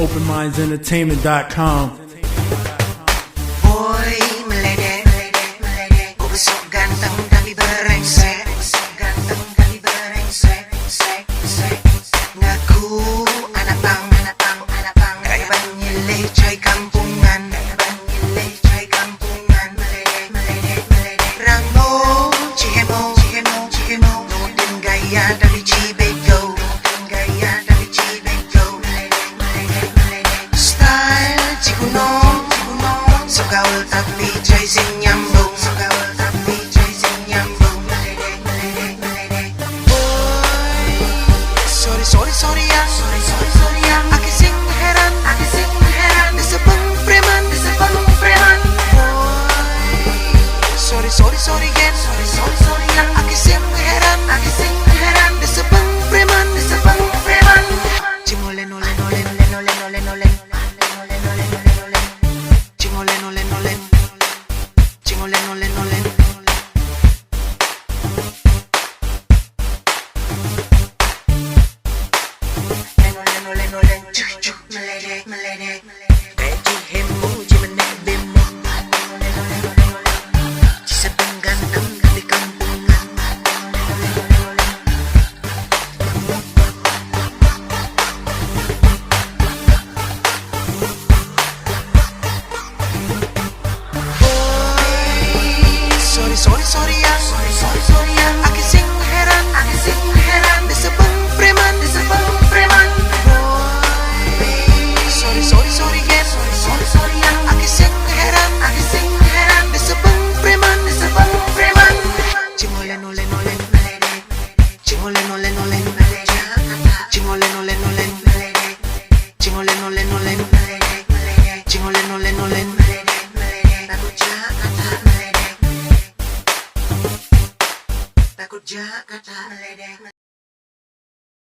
OpenMindsEntertainment.com. Boy, meledek, kau besok ganteng tapi berengsek, ganteng tapi berengsek, ngaku anak bang, kayak banyile coy kampungan, meledek, rangmo, cihemo, nudin gaya dari Cibego, style cikuno, so gaul tapi coy sing nyambung, boy, sorry yang, aki sing heran, desa bang preman, boy, sorry gen, yang, aki sing heran, desa bang preman, cimolen, meledek, kayak hemo, menek bemo, cisebeng ganteng di kampungan, boy, sorry yang, aki sing heran, desa bang preman, boy, sorry gen, yang, aki sing heran, desa bang preman, cimolen, takut Jakarta meledek.